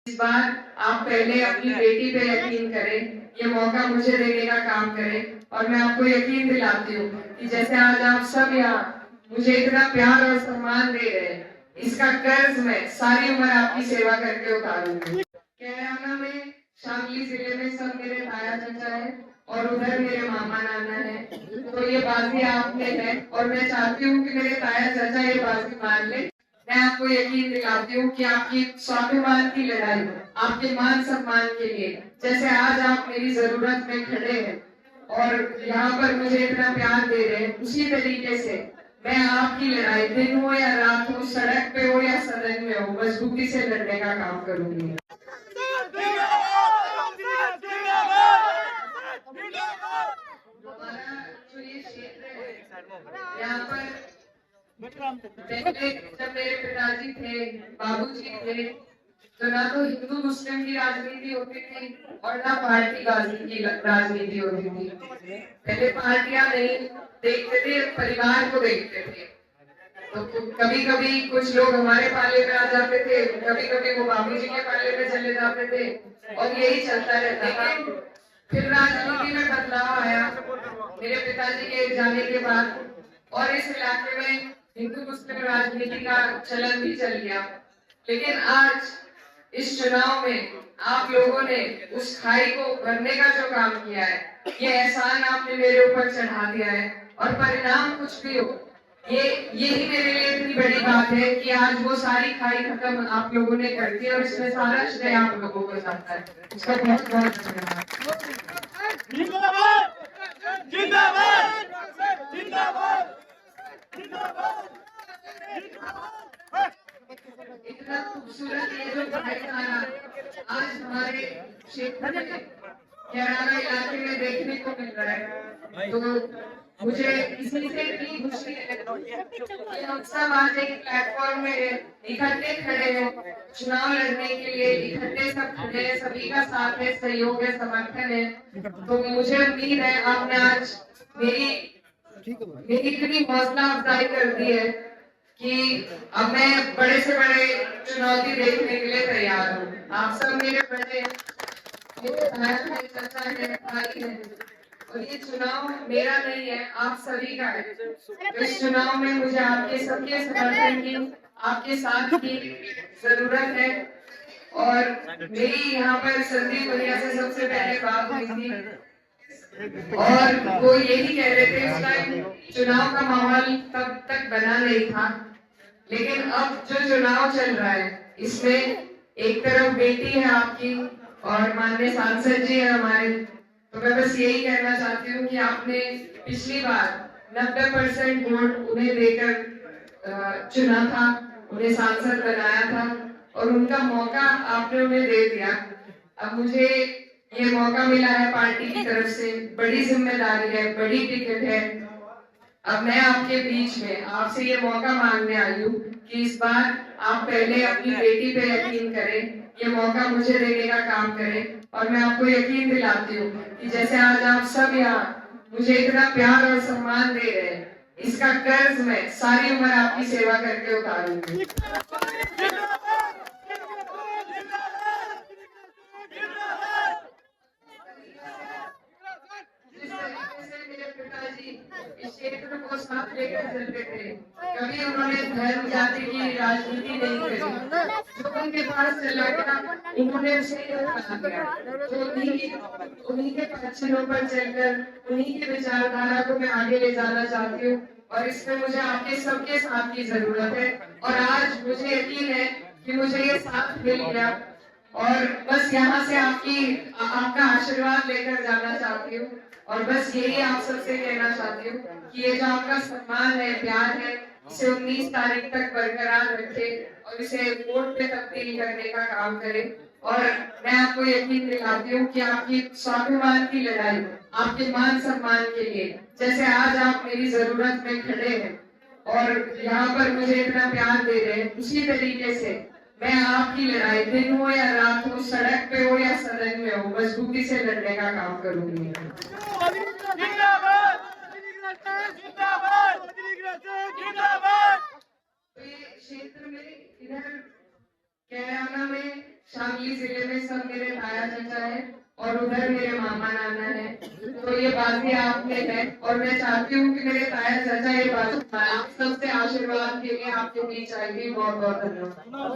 इस बार आप पहले अपनी बेटी पे यकीन करें, ये मौका मुझे देने का काम करें और मैं आपको यकीन दिलाती हूँ कि जैसे आज आप सब यहाँ मुझे इतना प्यार और सम्मान दे रहे हैं, इसका कर्ज मैं सारी उम्र आपकी सेवा करके उतारूंगी। कैराना में, शामली जिले में सब मेरे ताया चाचा है और उधर मेरे मामा नाना है, तो ये बाजी आप में है और मैं चाहती हूँ कि मेरे ताया चाचा ये बाजी मान ले। मैं आपको यकीन दिलाती हूँ कि आपकी स्वाभिमान की लड़ाई, आपके मान सम्मान के लिए, जैसे आज आप मेरी जरूरत में खड़े हैं और यहाँ पर मुझे इतना प्यार दे रहे हैं, उसी तरीके से मैं आपकी लड़ाई दिन हो या रात हो, सड़क पे हो या सदन में हो, मजबूती से लड़ने का काम करूंगी। हमारा जो ये क्षेत्र है, यहाँ पर पहले जब मेरे पिताजी थे, बाबूजी थे, तो ना तो हिंदू मुस्लिम की राजनीति होती थी और ना पार्टी की राजनीति होती थी। पहले पार्टियां नहीं देखते थे, परिवार को देखते थे। तो कभी कभी कुछ लोग हमारे पाले में आ जाते थे, कभी कभी वो बाबूजी के पाले में चले जाते थे और यही चलता रहता था। फिर राजनीति में बदलाव आया मेरे पिताजी के जाने के बाद और इस इलाके में हिंदू मुस्लिम राजनीति का चलन भी चल गया। लेकिन आज इस चुनाव में आप लोगों ने उस खाई को भरने का जो काम किया है, ये एहसान आपने मेरे ऊपर चढ़ा दिया है और परिणाम कुछ भी हो, यही मेरे लिए इतनी बड़ी बात है कि आज वो सारी खाई खत्म आप लोगों ने कर दी और इसमें सारा श्रेय आप लोगों को जाता है। इसका बहुत बहुत धन्यवाद। इतना खूबसूरत ये जो भाईचारा आज हमारे क्षेत्र में कैराना इलाके में देखने को मिल रहा है, तो मुझे इसी से भी खुशी है कि हम सब आज एक प्लेटफॉर्म में इकट्ठे खड़े हैं, चुनाव लड़ने के लिए इकट्ठे सब खड़े हैं, सभी का साथ है, सहयोग है, समर्थन है। तो मुझे उम्मीद है आपने आज मेरी इतनी हौसला अफजाई कर दी है कि अब मैं बड़े से बड़े चुनौती देखने के लिए तैयार हूँ। आप सब मेरे बड़े, मेरे भाई चाचा है, भाई है और ये चुनाव मेरा नहीं है, आप सभी का है। तो इस चुनाव में मुझे आपके सबके समर्थन की, आपके साथ की जरूरत है और मेरी यहाँ पर संदीप भैया से सबसे पहले बात हुई थी और वो यही कह रहे थे, उस टाइम चुनाव का माहौल तब तक बना नहीं था, लेकिन अब जो चुनाव चल रहा है इसमें एक तरफ बेटी है आपकी और माननीय सांसद जी है हमारे, तो मैं बस यही कहना चाहती हूँ कि आपने पिछली बार 90% वोट उन्हें देकर चुना था, उन्हें सांसद बनाया था और उनका मौका आपने उन्हें दे दिया। अब मुझे ये मौका मिला है पार्टी की तरफ से, बड़ी जिम्मेदारी है, बड़ी टिकट है। अब मैं आपके बीच में आपसे ये मौका मांगने आई हूँ कि इस बार आप पहले अपनी बेटी पे यकीन करें, ये मौका मुझे देने का काम करें और मैं आपको यकीन दिलाती हूँ कि जैसे आज आप सब यहाँ मुझे इतना प्यार और सम्मान दे रहे हैं, इसका कर्ज मैं सारी उम्र आपकी सेवा करके उतारूंगी। इस क्षेत्र को साथ लेकर चलते थे, कभी उन्होंने धर्म जाति की राजनीति नहीं करी, जो उनके पास चला गया उन्होंने उसे बना दिया। तो उन्हीं के पक्षों पर चलकर उन्हीं की विचारधारा को मैं आगे ले जाना चाहती हूँ और इसमें मुझे आपके सबके साथ की जरूरत है और आज मुझे यकीन है कि मुझे ये साथ मिल गया और बस यहाँ से आपका आशीर्वाद लेकर जाना चाहती हूँ और बस यही आप सबसे कहना चाहती हूँ कि ये जो आपका सम्मान है, प्यार है, इसे 19 तारीख तक बरकरार रखे और इसे वोट पे तब्दील करने का काम करें। और मैं आपको यकीन दिलाती हूँ कि आपकी स्वाभिमान की लड़ाई, आपके मान सम्मान के लिए, जैसे आज आप मेरी जरूरत में खड़े हैं और यहाँ पर मुझे इतना प्यार दे रहे हैं, उसी तरीके से मैं आपकी लड़ाई दिन हो या रात हो, सड़क पे हो या सदन में हो, मजबूती से लड़ने का काम करूंगी। तो ये क्षेत्र में इधर कैराना में शामली जिले में सब मेरे ताया चाचा है और उधर मेरे मामा नाना है। तो ये बाजी आप में है और मैं चाहती हूँ कि मेरे ताया चाचा ये बाजी आप सबसे आशीर्वाद के लिए आपके बीच आएगी। बहुत बहुत धन्यवाद।